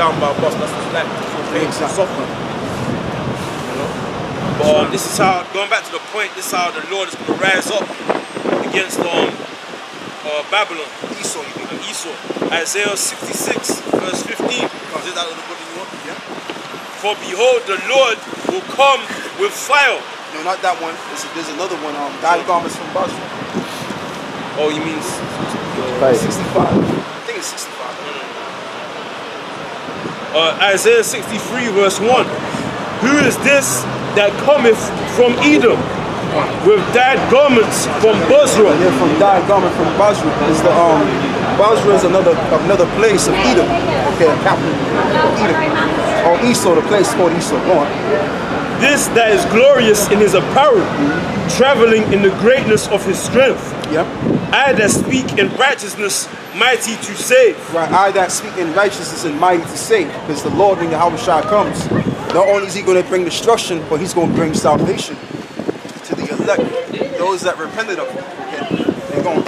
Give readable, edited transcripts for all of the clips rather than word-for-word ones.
down by a bus. That's what it's like. Exactly. Soften. You know? But this is how, going back to the point, this is how the Lord is going to rise up against Babylon. Esau, you mean? Esau. Isaiah 66, verse 15. Is it that the book you want? Yeah. For behold, the Lord will come with fire. No, not that one. There's another one. Dyed garments from Basra. Oh, you mean 65? I think it's 65. Isaiah 63, verse 1. Who is this that cometh from Edom with dyed garments from Basra? Yeah, from dyed garment from Basra. It's the Basra is another place of Edom. Okay, capital of Edom. Or Esau, the place called Esau. Go on. This that is glorious in his apparel, traveling in the greatness of his strength. Yep. I that speak in righteousness, mighty to save. Right, I that speak in righteousness and mighty to save. Because the Lord, when Yahawashi comes, not only is he going to bring destruction, but he's going to bring salvation to the elect, those that repented of him. Okay. They're going.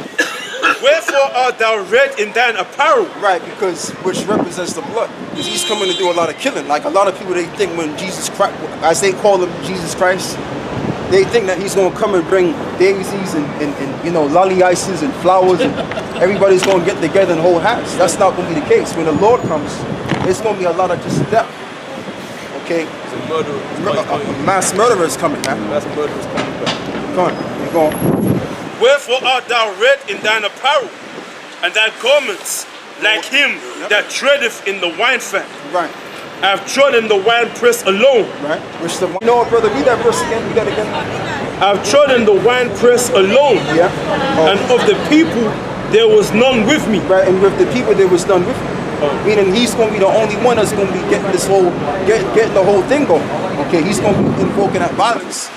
Wherefore art thou red in thine apparel? Right, because which represents the blood. Because he's coming to do a lot of killing. Like a lot of people, they think when Jesus Christ, as they call him Jesus Christ, they think that he's going to come and bring daisies and you know, lolly ices and flowers and everybody's going to get together and hold hands. That's not going to be the case. When the Lord comes, it's going to be a lot of just death. Okay? Mass murderers coming, man. Mass murderers coming back. Come on, you're going. Wherefore art thou red in thine apparel, and thy garments like him that treadeth in the wine fat. Right. I have trodden the winepress alone. Right. Which the no, brother, read that verse again. Read that again. I have trodden the winepress alone. Yeah. And of the people there was none with me. Right. And with the people there was none with me. Meaning he's going to be the only one that's going to be getting this whole, getting the whole thing going. Okay. He's going to be invoking that violence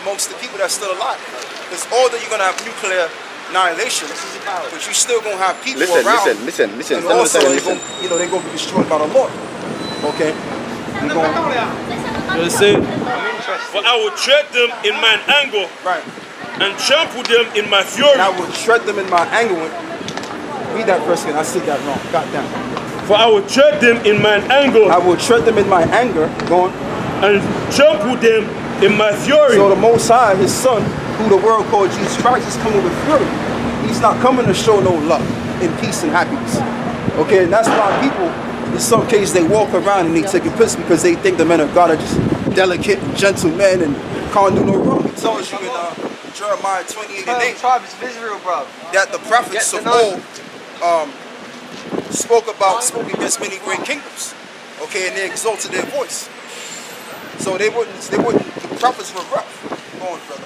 amongst the people that's still alive. It's all that you're going to have nuclear annihilation, but you're still going to have people around. Listen. And also, they're going to be destroyed by the Lord. Okay? You're going to say, for I will tread them in mine anger, right, and trample them in my fury. And I will tread them in my anger. Read that verse again. I said that wrong. God damn. For I will tread them in mine anger. I will tread them in my anger. Go on. And trample them in my fury. So the Most High, his son, who the world called Jesus Christ, is coming with fury. He's not coming to show no love and peace and happiness. Okay, and that's why people, in some cases, they walk around and they take a piss because they think the men of God are just delicate and gentle men and can't do no wrong. He tells you in Jeremiah 28:8 tribes of Israel, bro, that the prophets of old spoke against many great kingdoms. Okay, and they exalted their voice. So the prophets were rough. Go on, brother.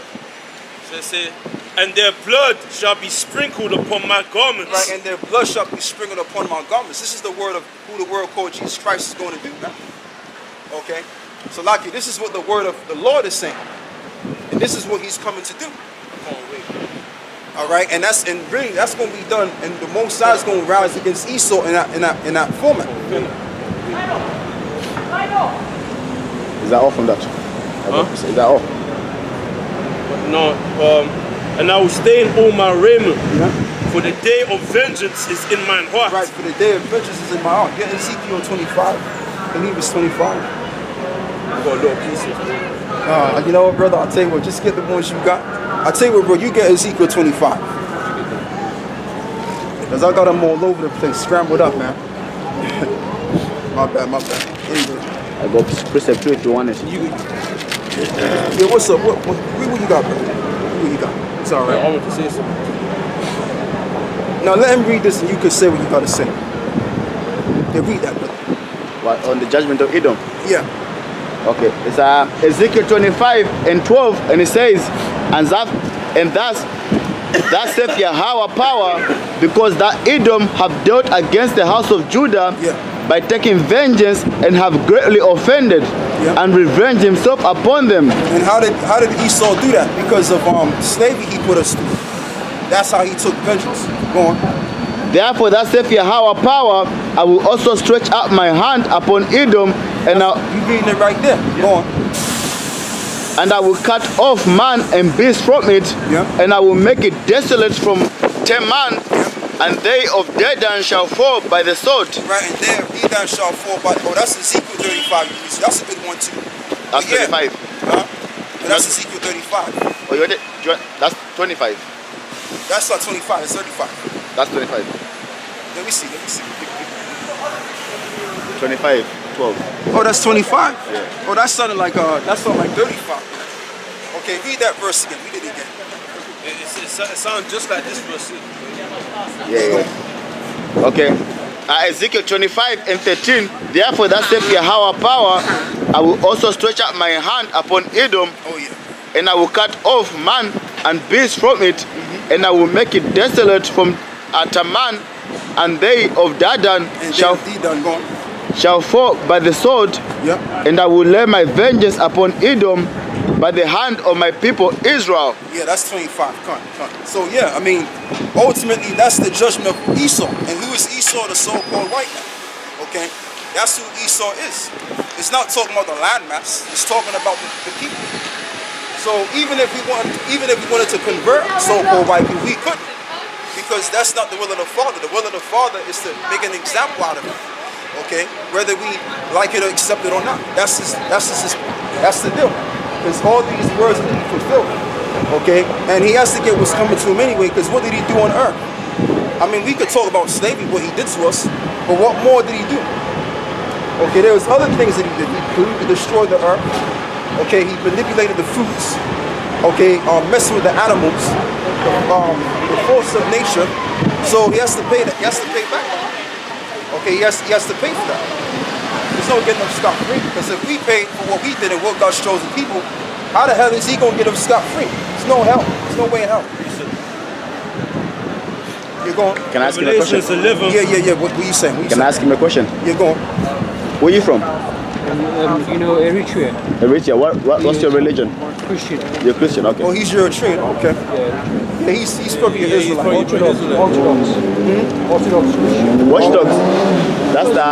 Say, and their blood shall be sprinkled upon my garments. Right, and their blood shall be sprinkled upon my garments. This is the word of who the world called Jesus Christ is going to do now. Okay? So, Laki, this is what the word of the Lord is saying. And this is what he's coming to do. Alright, and that's going to be done, and the Most High is going to rise against Esau in that format. Is that all from that? Huh? Is that all? No, and I will stain all my raiment, for the day of vengeance is in mine heart. Right, for the day of vengeance is in my heart. Get Ezekiel 25. I believe it's 25. I got a little pieces. You know what, brother? I'll tell you what, just get the ones you got. I'll tell you what, bro, you get Ezekiel 25. Because I got them all over the place, scrambled up, man. my bad. Anyway. I got precept 2 if you want it. Yeah, what's up? What you got, bro? What you got? It's all right. I want to say something. Now let him read this and you can say what you got to say. Yeah, read that, brother. What, on the judgment of Edom? Yeah. Okay, it's Ezekiel 25:12, and it says, and thus saith Yahweh power, because that Edom have dealt against the house of Judah, by taking vengeance and have greatly offended, and revenged himself upon them. And how did Esau do that? Because of slavery he put us through. That's how he took vengeance. Go on. Therefore, that saith Yahweh power, I will also stretch out my hand upon Edom, and you reading it right there. Go on. And I will cut off man and beast from it, and I will make it desolate from Teman And they of Dedan shall fall by the sword. Right, and there, Edom shall fall by. Oh, that's Ezekiel 35. That's a good one too. That's 35. Huh? But that's Ezekiel 35. Oh, that's 25. That's not 25. It's 35. That's 25. Let me see. 25, 12. Oh, that's 25. Yeah. Oh, that sounded like 35. Okay, read that verse again. Read it again. It sounds just like this verse. Yeah. Okay. Ezekiel 25 and 13. Therefore, that saith Yahweh power, I will also stretch out my hand upon Edom. Oh yeah. And I will cut off man and beast from it, and I will make it desolate from Ataman, and they of Dadan shall fall by the sword. Yep. And I will lay my vengeance upon Edom by the hand of my people Israel. Yeah, that's 25. Come on. So yeah, I mean, ultimately that's the judgment of Esau. And who is Esau? The so-called white man. Okay, that's who Esau is. It's not talking about the landmass. It's talking about the people. So even if we wanted to convert so-called white people, we couldn't, because that's not the will of the Father. The will of the Father is to make an example out of it. Okay, whether we like it or accept it or not, that's the deal. Because all these words are to be fulfilled. Okay, and he has to get what's coming to him anyway. Because what did he do on earth? I mean, we could talk about slavery, what he did to us, but what more did he do? Okay, there was other things that he did. He destroyed the earth. Okay, he manipulated the fruits. Okay, messing with the animals, the force of nature. So he has to pay that. He has to pay back. Okay, he has to pay for that. There's no getting him scot-free, because if we pay for what we did and what God's chosen people, how the hell is he gonna get him scot-free? There's no help. There's no way in hell. You're going. Can I ask him a question? Yeah. What were you saying? Can I ask him a question? You're going. Where are you from? You know, Eritrea. Eritrea. What's your religion? Christian. You're Christian, okay. Oh, he's Eritrean. Okay. Yeah. Yeah, he's probably an Israelite. Orthodox. Orthodox Christian. Watchdogs. That's the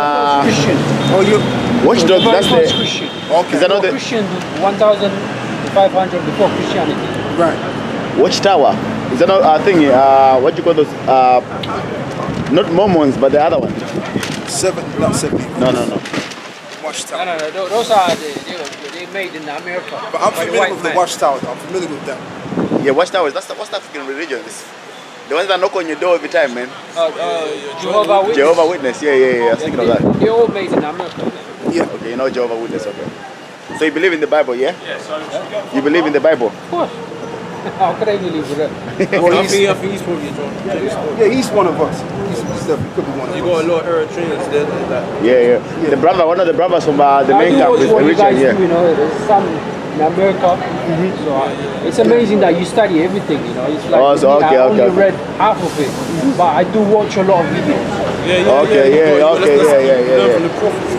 Christian. Oh, you. Watchdogs. That's the. Christian. Okay. Is that not the Christian 1,500 before Christianity. Right. Watchtower? Is that not a thing? What do you call those? Not Mormons, but the other one. 70. No. Watchtower. No. Those are they made in America. But I'm familiar with the Watchtower. I'm familiar with them. Yeah, Watchtowers. That's the African religion. The ones that knock on your door every time, man. Jehovah's Witness. Jehovah's Witness. Yeah. I was thinking of that. They're all made in America. Yeah. Okay, you know Jehovah's Witness. Okay. So you believe in the Bible, yeah? Yeah. You believe in the Bible? Of course. How could I believe with that? Well, I think he's probably yeah, he's one of us. He's definitely could be one of us. You got a lot of Eritreans there. Yeah. The brother, one of the brothers from the main camp is what you guys Eritrean, do, you know, there's some in America. So it's amazing that you study everything, you know. It's like I only read half of it, but I do watch a lot of videos. Yeah. Learn from the prophets.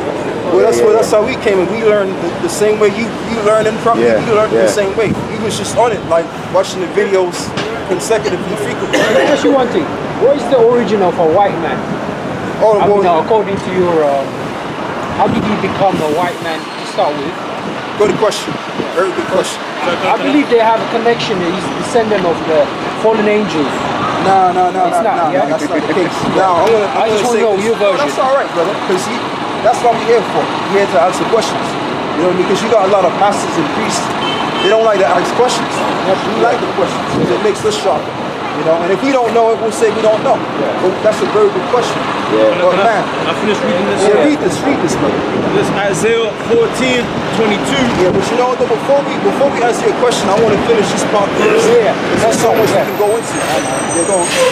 Well, that's how we came, and we learned the same way you learned in property. You learned the same way. We was just on it, like watching the videos consecutively, frequently. Let me ask you one thing. What is the origin of a white man? Oh, well, according to your, how did he become a white man to start with? Good question. Very good question. I believe they have a connection. He's descendant of the fallen angels. No, It's not, yeah? that's not the case. No, I just want to know your version. That's all right, brother, because that's what we're here for. We're here to answer questions. You know, because you got a lot of pastors and priests, they don't like to ask questions. We like the questions because it makes us sharper. You know, and if we don't know it, we'll say we don't know. But that's a very good question. But man, I finished reading this. Read this, brother. This Isaiah 14:22. Yeah, but you know, before we answer your question, I want to finish this part first. Yeah, there's so much we can go into.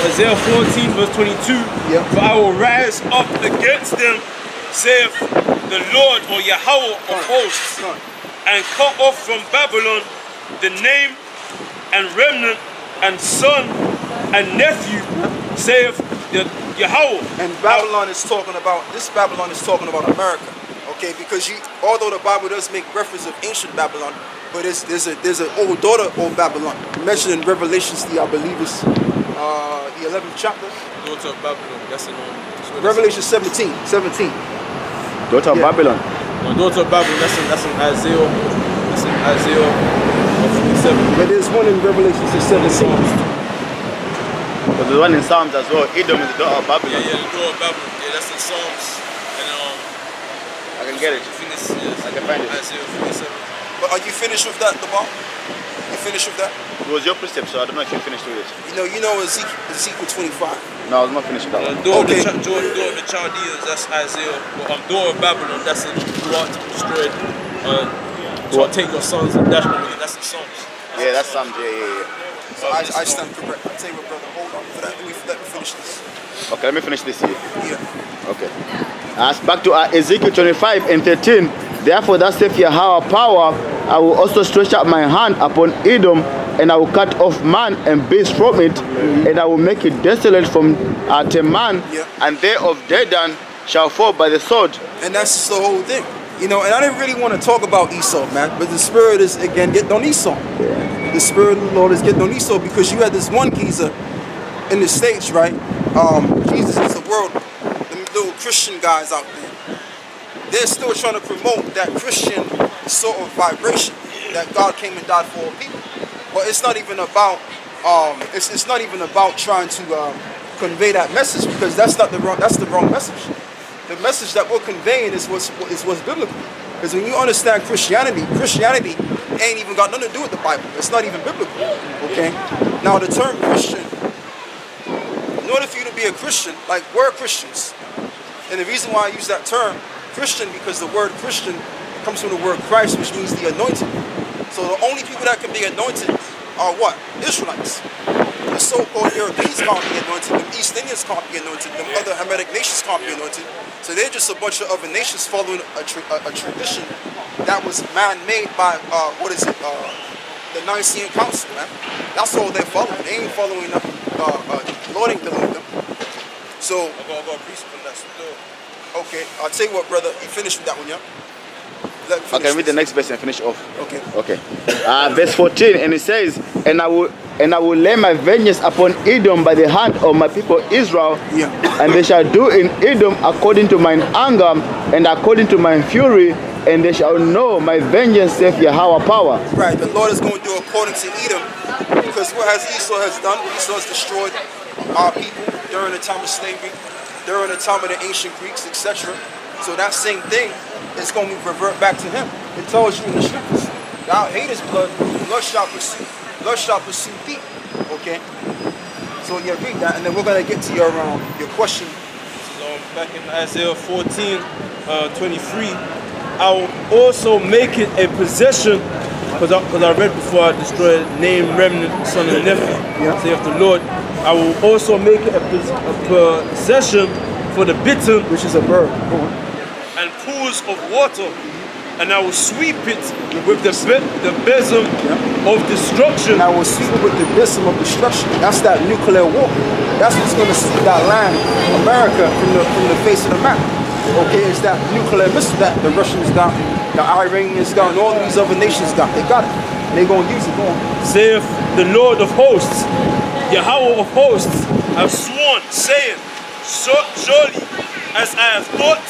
Isaiah 14:22. Yeah. For I will rise up against them, saith the Lord, or Yahweh of hosts, and cut off from Babylon the name and remnant and son and nephew, saith the Yahweh. And Babylon is talking about, Babylon is talking about America. Okay, because although the Bible does make reference of ancient Babylon, but there's an old daughter of Babylon mentioned in Revelations, I believe it's the 11th chapter. Daughter of Babylon, that's in Revelation 17. Daughter of Babylon. No, daughter of Babylon, that's in Isaiah. That's in Isaiah 47. But there's one in Revelation 17. But the one in Psalms as well, Edom is the daughter of Babylon. Yeah, the daughter of Babylon. Yeah, that's in Psalms. And I can get it. I can find it. Isaiah 47. But are you finished with that, Lamar? You finished with that? It was your precept, so I don't know if you finished with it. You know Ezekiel 25. No, I was not finished with that one. Daughter of the Chaldeans, that's Isaiah. But daughter of Babylon, that's in who art to be destroyed. So take your sons and dash them away. That's in Psalms. Yeah, that's Psalms. Yeah. So I stand correct. I'll tell you what, brother, hold on for that. Let me finish this. Okay, let me finish this here. Yeah. Okay. Back to Ezekiel 25 and 13. Therefore, thus saith Yahweh power, I will also stretch out my hand upon Edom, and I will cut off man and beast from it, and I will make it desolate from Teman, and they of Dedan shall fall by the sword. And that's just the whole thing. And I didn't really want to talk about Esau, man, but the spirit is, again, getting on Esau. Yeah. The spirit of the Lord is getting on Esau, because you had this one geezer in the States, right? Jesus is the world, them little Christian guys out there. They're still trying to promote that Christian sort of vibration, that God came and died for all people. But it's not even about it's not even about trying to convey that message, because that's the wrong message. The message that we're conveying is what's biblical. Because when you understand Christianity ain't even got nothing to do with the Bible. It's not even biblical. Okay? Now the term Christian, in order for you to be a Christian, like we're Christians. And the reason why I use that term Christian, because the word Christian comes from the word Christ, which means the anointed. So the only people that can be anointed are what? Israelites. The so-called Europeans can't be anointed, the East Indians can't be anointed, the other Hamitic nations can't be anointed. So they're just a bunch of other nations following a tradition that was man-made by, the Nicene Council, man. That's all they're following. They ain't following nothing, Lord ain't dealing with them. So, I got a priest on that still. Okay, I'll tell you what, brother, you finished with that one, yeah? Okay, read the next verse and finish off. Okay. Verse 14, and it says, and I will lay my vengeance upon Edom by the hand of my people Israel, and they shall do in Edom according to mine anger and according to my fury, and they shall know my vengeance, saith Yahweh power. Right, the Lord is going to do according to Edom, because what Esau has done, Esau has destroyed our people during the time of slavery, during the time of the ancient Greeks, etc. So that same thing is going to revert back to him. It tells you in the scriptures, thou hatest blood, blood shall pursue thee. Okay? So you read that, and then we're going to get to your question. Back in Isaiah 14, 23, I will also make it a possession, because I read before I destroyed name remnant son of Nephi, saith the Lord. I will also make it a possession for the bitten, which is a bird, and pools of water, and I will sweep it with the besom of destruction. And I will sweep it with the besom of destruction. That's that nuclear war. That's what's going to sweep that land, America, from the face of the map. Okay, it's that nuclear missile that the Russians got, the Iranians got, and all of these other nations got. They got it. And they're going to use it. Go on. Saith the Lord of hosts, Yahweh of hosts, have sworn, saying, surely as I have thought,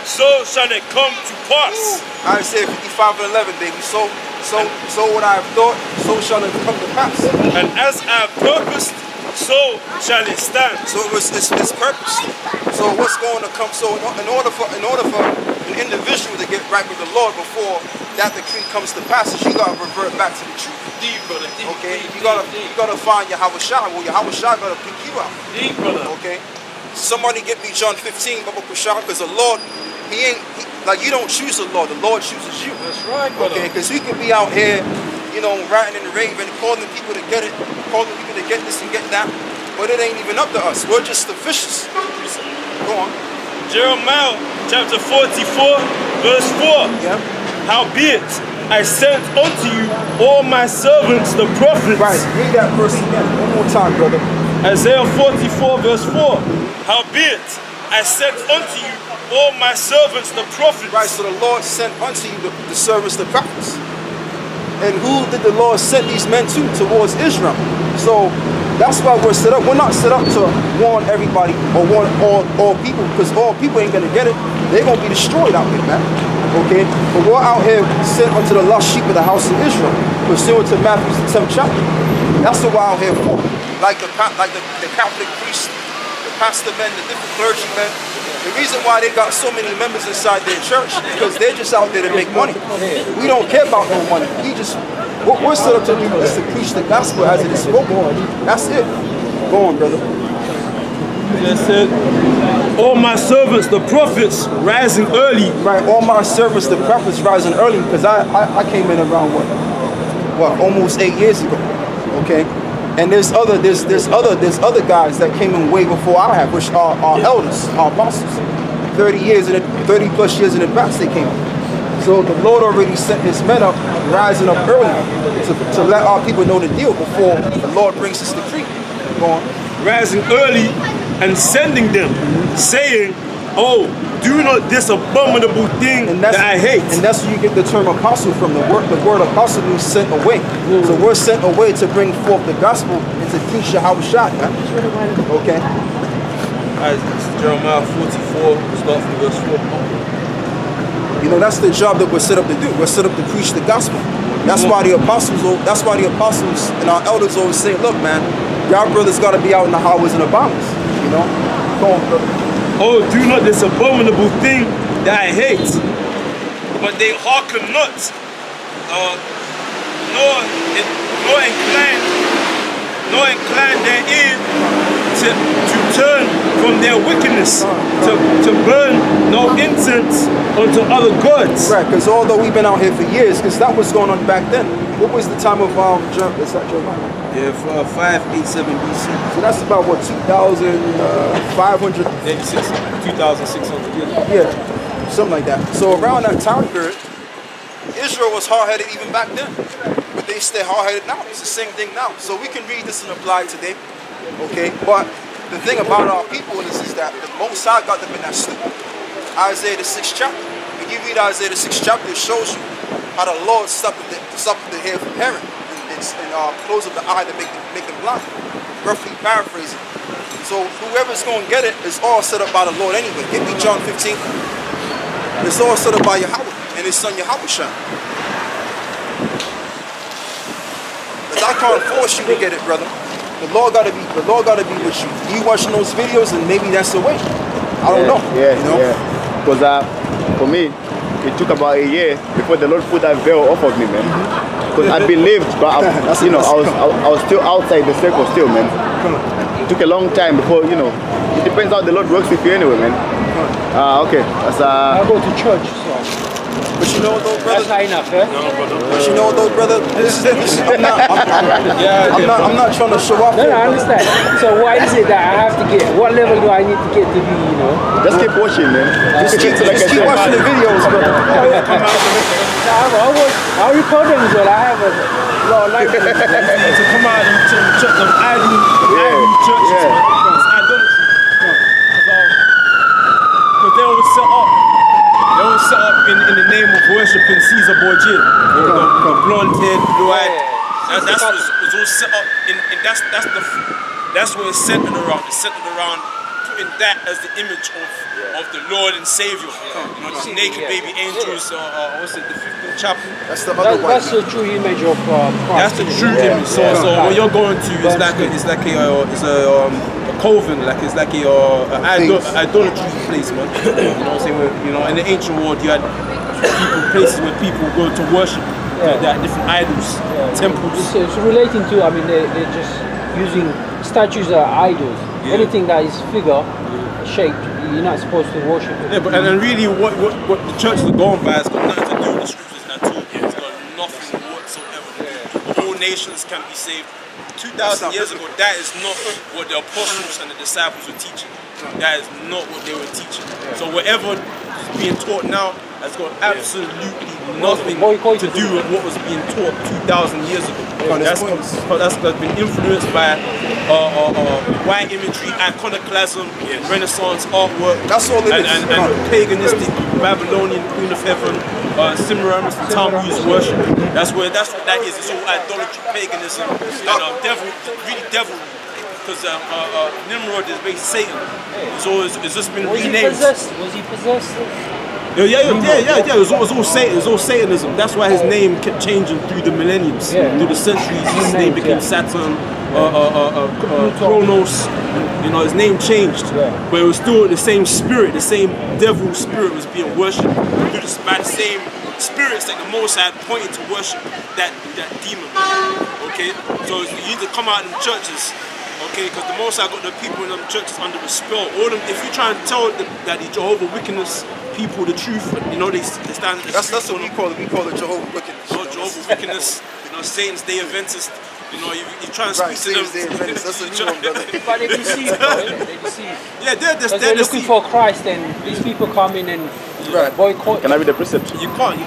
so shall it come to pass. Isaiah 55 and 11, baby. So what I have thought, so shall it come to pass. And as I have purposed, so shall it stand. So it's purpose. So what's going to come? So in order for an individual to get right with the Lord before that decree comes to pass, you gotta revert back to the truth. Deep, brother. Deep, okay, deep, you gotta find Yahawashi. Well, Yahawashi gotta pick you out. Deep, brother. Okay. Somebody get me John 15, because the Lord, like you don't choose the Lord chooses you. That's right, brother. Okay, because we could be out here, ranting and raving, calling people to get it, calling people to get this and get that, but it ain't even up to us. We're just the fishes. Go on. Jeremiah chapter 44, verse 4. Yeah. Howbeit, I sent unto you all my servants, the prophets. Right, read that verse again. One more time, brother. Isaiah 44, verse 4. Howbeit, I sent unto you all my servants, the prophets. Right, so the Lord sent unto you the servants, the prophets. And who did the Lord send these men to? Towards Israel. So that's why we're set up. We're not set up to warn everybody or warn all people, because all people ain't gonna get it. They're gonna be destroyed out here, man. Okay? But we're out here sent unto the lost sheep of the house of Israel, pursuant to Matthew the 10th chapter. That's what we're out here for. like the Catholic priest, the pastor men, the different clergymen. The reason why they got so many members inside their church is because they're just out there to make money. We don't care about no money. What we're set up to do is to preach the gospel as it is spoken. That's it. Go on, brother. It said, all my servants, the prophets, rising early. Right, all my servants, the prophets, rising early, because I came in around what almost 8 years ago. Okay, and there's other guys that came in way before I have, which are our elders, our apostles. 30 plus years in advance they came up. So the Lord already sent his men up, rising up early to let our people know the deal before the Lord brings his decree. Go on. Rising early and sending them, saying, oh, do not this abominable thing that I hate. And that's where you get the term apostle from. The word apostle means sent away. So we're sent away to bring forth the gospel and to teach Yahawashi. Okay. Jeremiah 44, start from verse 4. You know, that's the job that we're set up to do. We're set up to preach the gospel. That's why the apostles and our elders always say, look, man, y'all brothers got to be out in the highways and the byways. You know? Go on, brother. Oh, do not this abominable thing that I hate. But they hearken not, nor incline their ear to turn from their wickedness, to burn no incense unto other gods. Right, because although we've been out here for years, because that was going on back then. What was the time of is that Jeremiah? Yeah, 587 BC. So that's about what, 2,500? 2,600 years. Yeah, something like that. So around that time period, Israel was hard-headed even back then. But they stay hard-headed now. It's the same thing now. So we can read this and apply today. Okay? But the thing about our people is that the Most High got them in that stupid. Isaiah the 6th chapter. When you read Isaiah the 6th chapter, it shows you how the Lord stopped the hair from Herod and close up the eye to make them blind. Roughly paraphrasing. So whoever's going to get it is all set up by the Lord anyway. Give me John 15. It's all set up by Yahweh and his son Yahawashi. Because I can't force you to get it, brother. The Lord gotta be with you. You watching those videos and maybe that's the way. I don't know. Yeah, you know? yeah. Because for me, it took about a year before the Lord put that veil off of me, man. Because I believed, but I was still outside the circle still, man. It took a long time before, you know, it depends how the Lord works with you anyway, man. Okay. That's I go to church, so. But you know though, brother. That's not enough, eh? No, brother. But you know though, brother. I'm not trying to show off. No, I understand. So why is it that I have to get? What level do I need to get to be? You know. Just keep watching, man. Just keep watching the videos, brother. I record them as well. I have a lot of like to come out and check them idol churches. Yeah. It's idolatry. Because they always set up. They always set up in the name of worshiping Caesar Borgia. The blonde head, blue eyed. That's what's all set up that's what it's centered around. It's centered around putting that as the image of the Lord and Savior. You know, the naked baby angels, what's it, the 15th chapel? That's the other way. That's the true image of Christ. That's the true image. So what you're going to is like a coven, it's like a idolatry place, man. You know what I'm saying? You know, in the ancient world, you had places where people go to worship. There are different idols, temples. It's relating to, I mean, they're just using statues that are idols. Yeah. Anything that is figure shaped, you're not supposed to worship it. Yeah, but and really, what the church is going by has got nothing to do with the scriptures at all. It's got nothing whatsoever to do. All nations can be saved. 2,000 years ago, that is not what the apostles and the disciples were teaching. That is not what they were teaching. So whatever is being taught now has got absolutely nothing to do with what was being taught 2,000 years ago. That's been influenced by white imagery, iconoclasm, Renaissance artwork, that's all it is. And paganistic Babylonian Queen of Heaven, Semiramis, the Tammuz worship. That's what that is. It's all idolatry, paganism, and devil. Because Nimrod is basically Satan. So it's just been renamed. Was he possessed? Yeah. It was all Satan. It was all Satanism. That's why his name kept changing through the millenniums, through the centuries. His name became Saturn. Chronos. You know, his name changed, but it was still the same spirit, the same devil spirit was being worshipped by the same spirits that the Most High pointed to worship that demon. Okay, so you need to come out in the churches. Okay, because the Most High got the people in them churches under the spell. All them, if you try and tell that the Jehovah Wickedness people the truth, you know, they stand. That's what we call it. We call it Jehovah Wickedness. So Jehovah Wickedness, you know, Satan's Day Adventist. You know, you try and speak to them. That's a new one, brother. But they deceive, bro. They deceive. Yeah, they're looking for Christ, and these people come in and boycott. Can I read the precept? You can't. You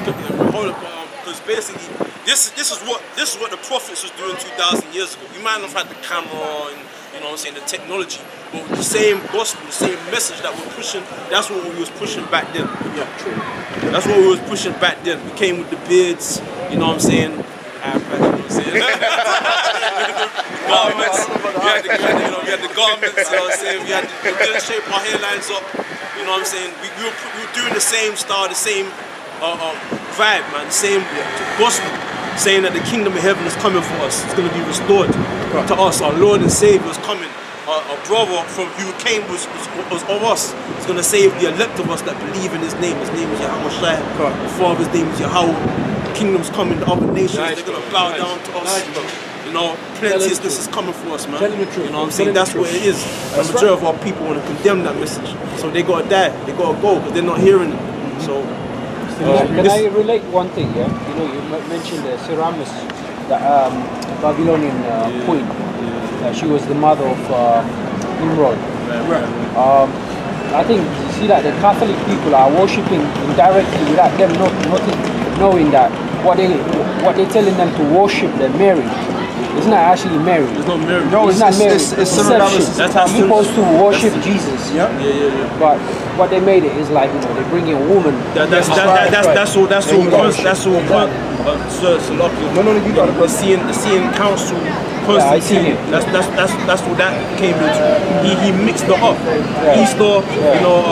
hold up, because basically, this is what the prophets was doing 2,000 years ago. We might not have had the camera and, you know what I'm saying, the technology, but the same gospel, the same message that we're pushing, that's what we was pushing back then. Yeah, true. That's what we was pushing back then. We came with the beards, you know what I'm saying? Garments, we had the garments, you know what I'm saying? We didn't shape our hairlines up, you know what I'm saying? We were doing the same style, the same vibe, man, the same gospel, saying that the kingdom of heaven is coming for us. It's going to be restored to us. Our Lord and Savior is coming. Our brother from who came was of us. He's going to save the elect of us that believe in his name. His name is Yahawashi. The Father's name is Yahweh. The kingdom's coming to other nations. They're going to bow down to us. You know, plenteousness is coming for us, man. You know what I'm saying? That's what it is. The majority of our people want to condemn that message. So they got to die. They got to go because they're not hearing it. So, can I relate one thing, yeah? You know, you mentioned Semiramis, the Babylonian queen. She was the mother of Nimrod. I think, you see that the Catholic people are worshipping indirectly without them not knowing that what they're telling them to worship, they're Mary. It's not actually Mary. It's not Mary. No, it's not Mary. It's deception. That's You're supposed to worship Jesus. Yeah. But what they made it is like, you know, they bring in a woman. That's all. The seeing council constantly. That's what that came into. He mixed it up. Easter, you know,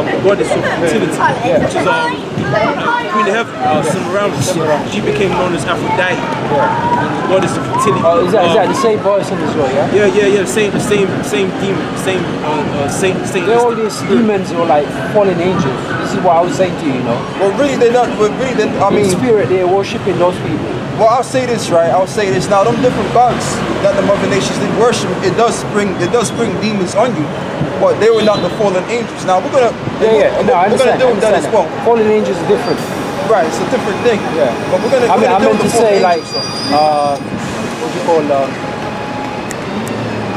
the goddess of fertility, which is Queen of Heaven, Semiramis. She became known as Aphrodite, the goddess of fertility. Oh, is that the same voice in this way? Yeah. Yeah. The same demon, same saint. They're all these demons or like fallen angels. This is what I was saying to you, you know. Well, really, they're not. But really, I mean, in spirit, they're worshiping those people. Well, I'll say this, right? I'll say this. Now, them different gods that the other nations did worship, it does bring demons on you, but they were not the fallen angels. Now we're gonna I understand. deal with that as well. Fallen angels are different. Right, it's a different thing. Yeah, but we're gonna. I meant to say like what do you call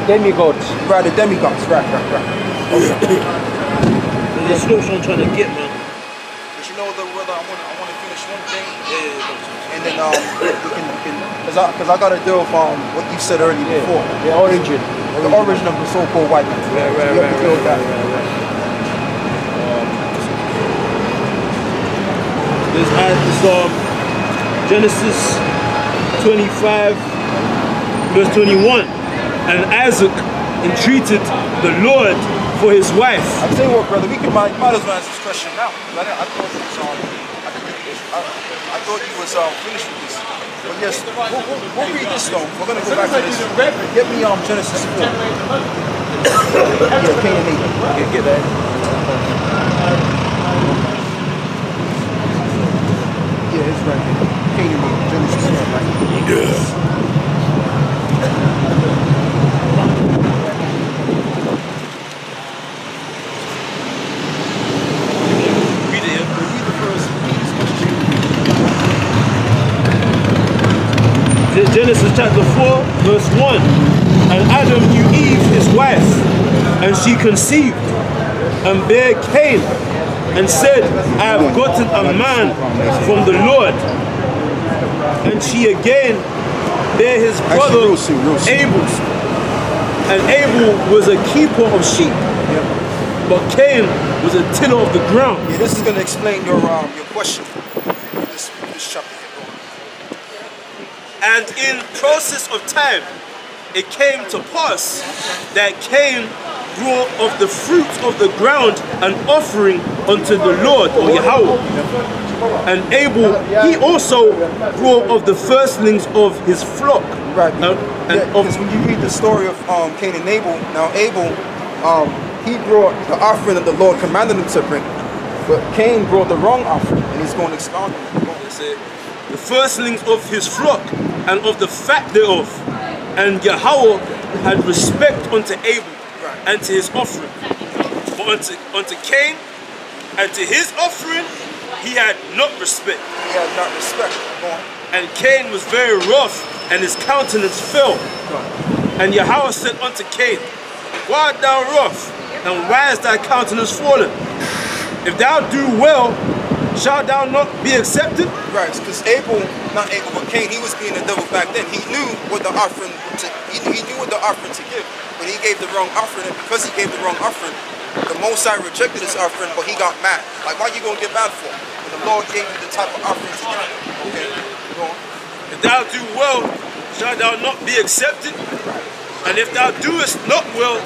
demigods. Right, the demigods. Right. Okay. The description I'm trying to get, man. But you know the brother, I want to finish one thing. Yeah. And then we can because I gotta deal with what you said earlier before. The origin of the so-called white man. Right. There's Genesis 25 verse 21, and Isaac entreated the Lord for his wife. I tell you what, brother, we might as well answer this question now. I thought you was finished with this. But yes, we'll read this though. We're gonna go back to this. Get me Genesis 4. Yeah, Cain and Abel. Get that. Yeah, it's right here. Cain and Abel. Genesis 4, right here. Yeah. Genesis chapter 4 verse 1. And Adam knew Eve his wife, and she conceived and bare Cain, and said, I have gotten a man from the Lord. And she again bare his brother Abel. And Abel was a keeper of sheep, but Cain was a tiller of the ground. Yeah, this is going to explain your question. This chapter. And in process of time, it came to pass that Cain brought of the fruit of the ground an offering unto the Lord, or Yahweh. And Abel, he also brought of the firstlings of his flock Right. And Because when you read the story of Cain and Abel, now Abel, he brought the offering that the Lord commanded him to bring, but Cain brought the wrong offering, and he's going to expound on it. That's it. The firstlings of his flock and of the fat thereof, and Yahweh had respect unto Abel and to his offering, but unto Cain and to his offering he had not respect. He had not respect. Go on. And Cain was very rough, and his countenance fell. And Yahweh said unto Cain, why art thou rough, and why is thy countenance fallen? If thou do well, shalt thou not be accepted? Right, because not Abel, but Cain, he was being the devil back then. He knew what the offering he knew what the offering to give, but he gave the wrong offering, and because he gave the wrong offering, the Most High rejected his offering, but he got mad. Like, why you gonna get mad for? When the Lord gave you the type of offering to give. Okay, go on. If thou do well, shalt thou not be accepted? And if thou doest not well,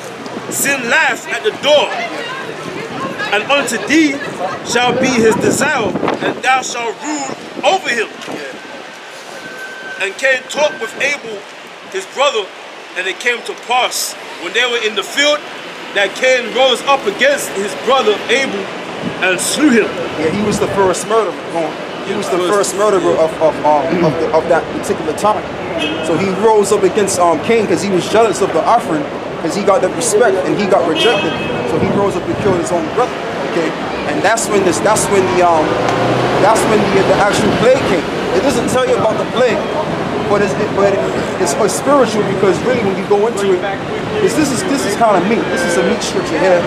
sin lieth at the door. And unto thee shall be his desire, and thou shalt rule over him. And Cain talked with Abel, his brother, and it came to pass, when they were in the field, that Cain rose up against his brother Abel and slew him. Yeah, he was the first murderer. He was the first murderer of that particular time. So he rose up against Cain because he was jealous of the offering, because he got the respect and he got rejected. So he rose up and killed his own brother. Okay, and that's when the actual plague came. It doesn't tell you about the plague, but it's spiritual, because really when you go into it, this is kind of meat. This is a meat scripture here.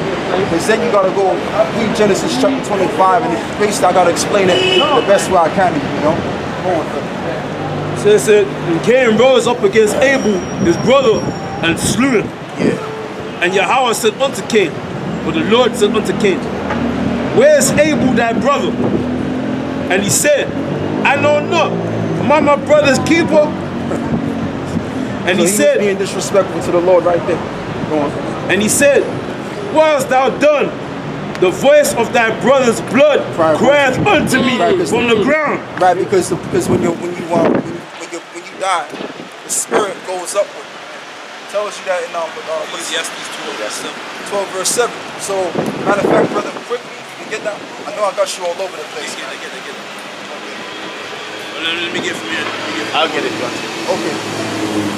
Because then you gotta go read Genesis chapter 25, and basically I gotta explain it the best way I can. You know. Go on. So it said, and Cain rose up against Abel, his brother, and slew him. Yeah. And Yahweh said unto Cain, or the Lord said unto Cain, where is Abel thy brother? And he said, I know not. Am I my brother's keeper? And so he said, was being disrespectful to the Lord right there. Go on. And he said, what hast thou done? The voice of thy brother's blood crieth unto me from the ground. Right, because when you die, the spirit goes upward. It tells you that in Ecclesiastes 12 verse 7. So, matter of fact, brother, quickly, you get that? I know I got you all over the place. Get it. Well, let me get it from you. I'll get it. Okay.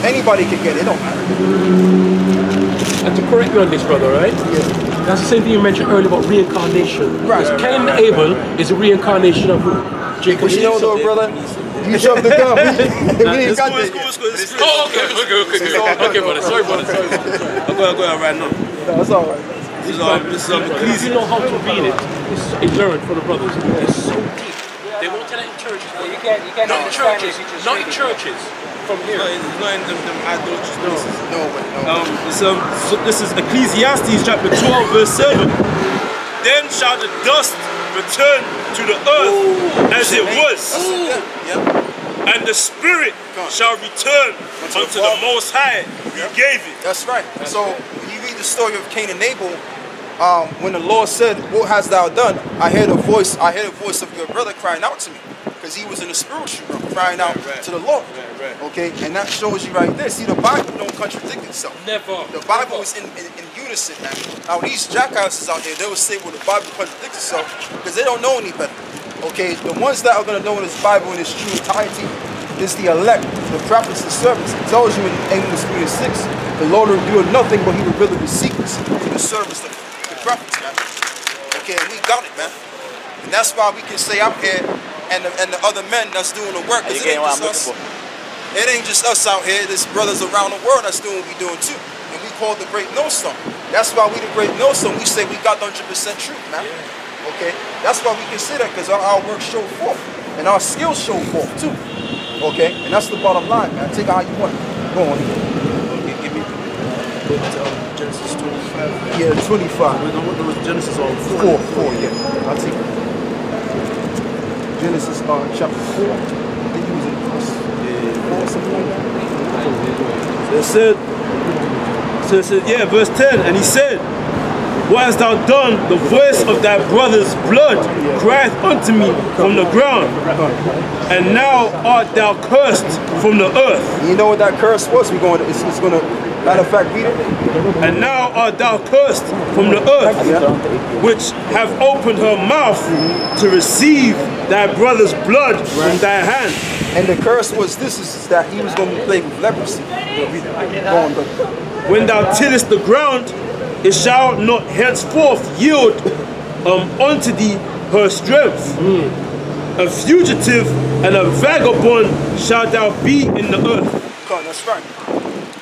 Anybody can get it, it don't matter. And to correct you on this, brother, right? Yeah. That's the same thing you mentioned earlier about reincarnation. Right. Because Cain and Abel is a reincarnation of who? Jacob. But you know though, brother, you jumped the gun. We ain't got this. Oh, okay, brother. Sorry, brother. I'll go out right now. No, it's all right. This is If you know how to read it, it's learned for the brothers. It's so deep. They won't tell it in churches. You can't Not in understand churches. it if you just Not read in it. churches. From here. It's not in them idolatrous places. No way, no. So this is Ecclesiastes chapter 12 verse 7. Then shall the dust return to the earth as it was, and the spirit shall return unto the Most High who gave it. That's right. So when you read the story of Cain and Abel, when the Lord said, what hast thou done? I heard a voice of your brother crying out to me, because he was in the spiritual realm, crying out to the Lord. Okay, and that shows you right there. See, the Bible don't contradict itself. Never. The Bible is in unison, man. Now these jackasses out there, they will say, well, the Bible contradicts itself, because they don't know any better. Okay, the ones that are going to know this Bible in its true entirety is the elect, the prophets, the servants. It tells you in Amos 3 and 6, the Lord revealed nothing, but he revealed the secrets to the servants, the prophets, man. Okay, and we got it, man. And that's why we can say out here, and the other men that's doing the work, because it ain't just us out here, there's brothers around the world that's doing what we doing too. And we call the great millstone. That's why we the great millstone. We say we got 100% truth, man. Okay? That's why we can say that, because our work show forth. And our skills show forth too. Okay? And that's the bottom line, man. Take it how you want. Go on. Give me Genesis 25. Yeah, 25. Wait, no, what was Genesis on? 4, yeah. I'll take it. Genesis chapter 4. I think he was in verse 4 or something like that. So it said, yeah, verse 10, and he said, what hast thou done? The voice of thy brother's blood crieth unto me from the ground. And now art thou cursed from the earth. You know what that curse was? It's going to, matter of fact, read it. And now art thou cursed from the earth, which have opened her mouth to receive thy brother's blood from thy hand. And the curse was this, is that he was going to be plagued with leprosy. Go on, brother. When thou tillest the ground, it shall not henceforth yield unto thee her strength. A fugitive and a vagabond shalt thou be in the earth. God, that's right.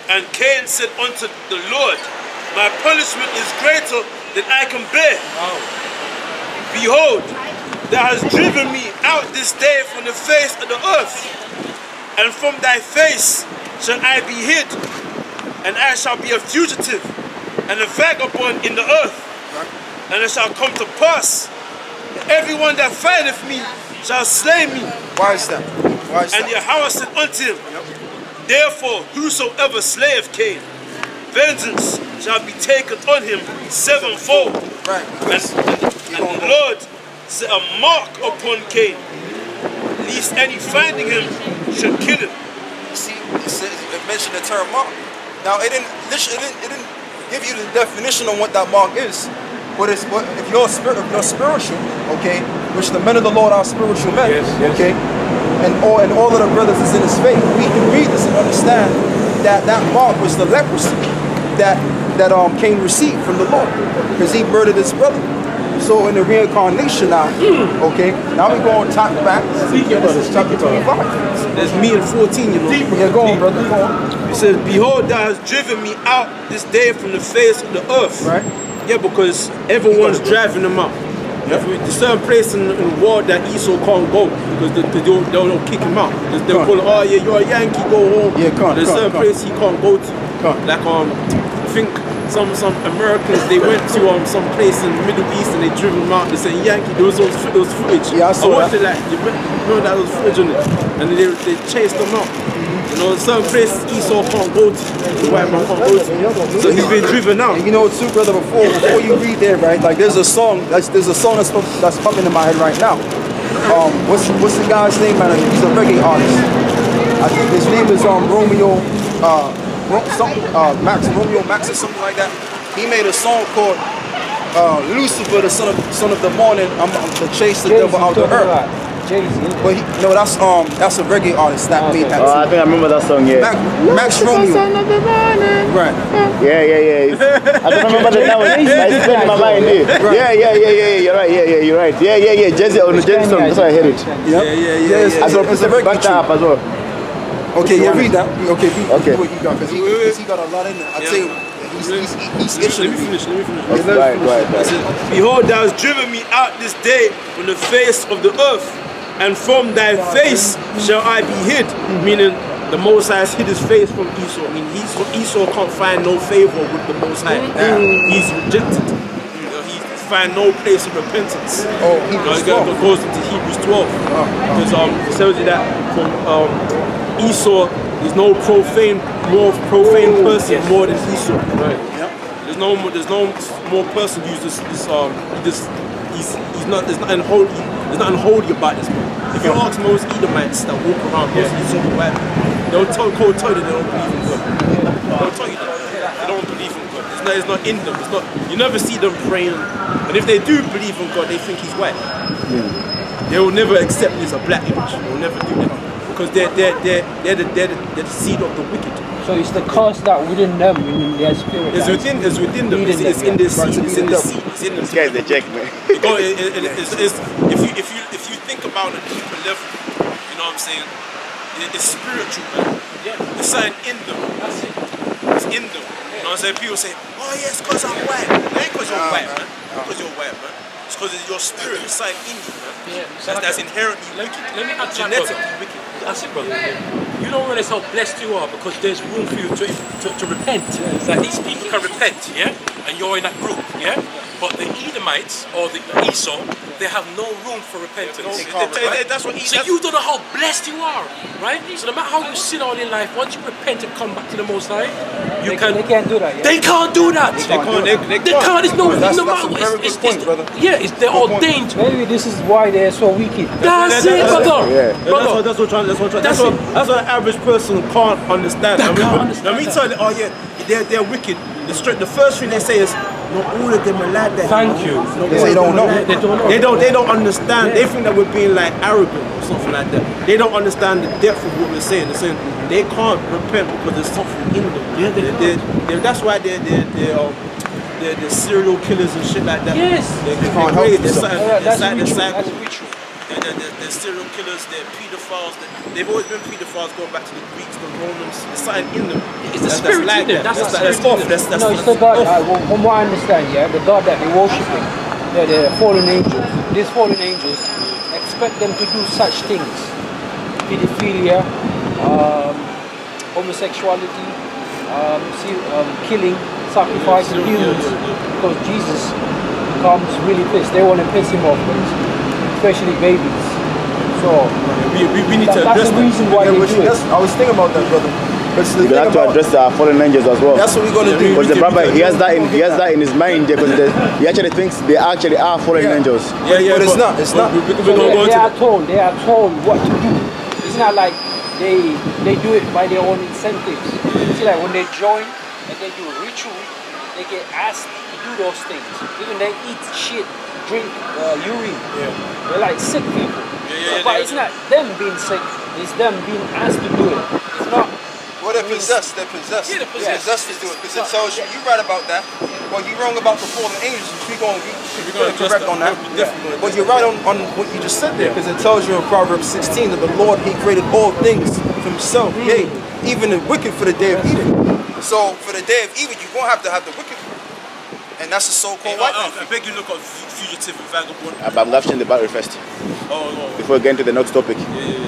And Cain said unto the Lord, my punishment is greater than I can bear. Behold, thou hast driven me out this day from the face of the earth, and from thy face shall I be hid, and I shall be a fugitive and a vagabond in the earth. And it shall come to pass that everyone that findeth me shall slay me. Why is that? Why is and that? Yahawashi said unto him, therefore whosoever slayeth Cain, vengeance shall be taken on him sevenfold. Right. And the Lord set a mark upon Cain, lest any finding him should kill him. See, it mentioned the term mark. Now it didn't give you the definition on what that mark is. But if you're spiritual, okay, which the men of the Lord are spiritual men, okay, and all of the brothers is in his faith, we can read this and understand that that mark was the leprosy that Cain received from the Lord, because he murdered his brother. So in the reincarnation now, okay, now we go on top back. Genesis chapter 25. There's me in 14, you know. Yeah, go on, brother, go on. It says, behold, thou hast driven me out this day from the face of the earth. Right. Yeah, because everyone's driving them out. If there's certain place in the world that Esau can't go because they'll kick him out. They'll call him, oh yeah, you're a Yankee, go home. Yeah, there's certain place he can't go to. Like I think some Americans, they went to some place in the Middle East and they driven him out. They said Yankee. There was footage. Yeah, I saw watched it. Like, you remember that was footage on it, and they chased them out. You know, certain places Esau can't go to, the white man can't go to. So he's been driven out. And you know what too, brother, before you read there, right? Like there's a song that's popping in my head right now. What's the guy's name, man? He's a reggae artist. I think his name is Romeo Max or something like that. He made a song called Lucifer, the son of the morning. I'm to chase the devil out the earth. But no, that's a reggae artist that made that song. I think I remember that song, yeah. Max Romeo. Right. Yeah. I don't remember the name, but it's in my mind, yeah. Yeah, you're right, you're right. Yeah. Jesse on the Jesse song, that's why I heard it. Yeah. I got it's a reggae back up as well. Okay, yeah, read that. Okay, read what you got, because he got a lot in there. I tell you, he's itching. Let me finish. Right. Behold, thou hast driven me out this day from the face of the earth, and from thy face shall I be hid. Meaning the Most High has hid his face from Esau. I mean, Esau can't find no favor with the Most High. He's rejected. He finds no place of repentance. It goes into Hebrews 12. Because it tells you that from Esau, there's no more profane person more than Esau. Right. There's no more person who's he's not. There's nothing holy about this man. If you ask most Edomites that walk around, most Esau white, they'll tell you they don't believe in God. They'll tell you that they don't believe in God. It's not in them. It's not. You never see them praying. And if they do believe in God, they think He's white. They will never accept He's a black image. They will never do that. Because they're the seed of the wicked. So it's the curse that within them, in their spirit. It's within them. It's in their seed. It's in the seed. It's in them. This guy's the jack, man. If you think about it, deeper level, you know what I'm saying? It's spiritual, man. Yeah. It's something in them. That's it. It's in them. You know what I'm saying? People say, oh yes, because I'm white. It ain't because you're white, man. Because you're white, man. It's because it's your spirit inside in you, man. Yeah. That's inherently wicked. Let me add genetically wicked. That's it, brother. You don't realize how blessed you are because there's room for you to repent. Like these people can repent, yeah? And you're in that group, yeah? But the Edomites or the Esau, they have no room for repentance. That's what So you don't know how blessed you are, right? So no matter how you sin all in life, once you repent and come back to the Most High, They can't do that. Yeah? They can't do that. They can't. It's no That's matter a very good point, brother. Yeah, they're ordained. Maybe this is why they're so wicked. That's it, brother. Yeah. That's what an average person can't understand. Now me telling, oh yeah, they're wicked. The first thing they say is, not all of them are like that. Thank you. They don't know. They don't understand. They think that we're being like arrogant or something like that. They don't understand the depth of what we're saying. They're saying they can't repent because there's something in them. Yeah, that's why they're serial killers and shit like that. Yes. That's ritual. They're serial killers, they're pedophiles, they've always been pedophiles going back to the Greeks, the Romans, there's something in them. It's the spirit in them, that's off. No, it's the God, from what I understand, yeah, the God that they're worshipping, they're fallen angels. These fallen angels expect them to do such things. Pedophilia, homosexuality, killing, sacrificing humans. Because Jesus becomes really pissed. They want to piss him off, especially babies. So we need to that's address the reason why they do it. I was thinking about that, brother. We have to address the fallen angels as well. That's what we're gonna do. Because the brother, he has that in his mind, because he actually thinks they actually are fallen angels. But it's not. It's not. They are told what to do. It's not like they do it by their own incentives. See, like when they join and they do a ritual, they get asked to do those things. Even they eat shit, drink urine. They're like sick people. But it's not them being sick. It's them being asked to do it. It's not. Well, they're possessed. They're possessed. Yeah, they're Possessed to do it, because it tells you. You're right about that. Well, you're wrong about the fallen angels. We're going to correct on that. But you're right on what you just said there, because it tells you in Proverbs 16 that the Lord, He created all things for Himself. Yea, even the wicked for the day of evil. So for the day of evil, you're going to have the wicked. And that's the so-called white man. I beg you look at fugitive and vagabond. I'm going to change the battery first. Oh. Before we get into the next topic. Yeah.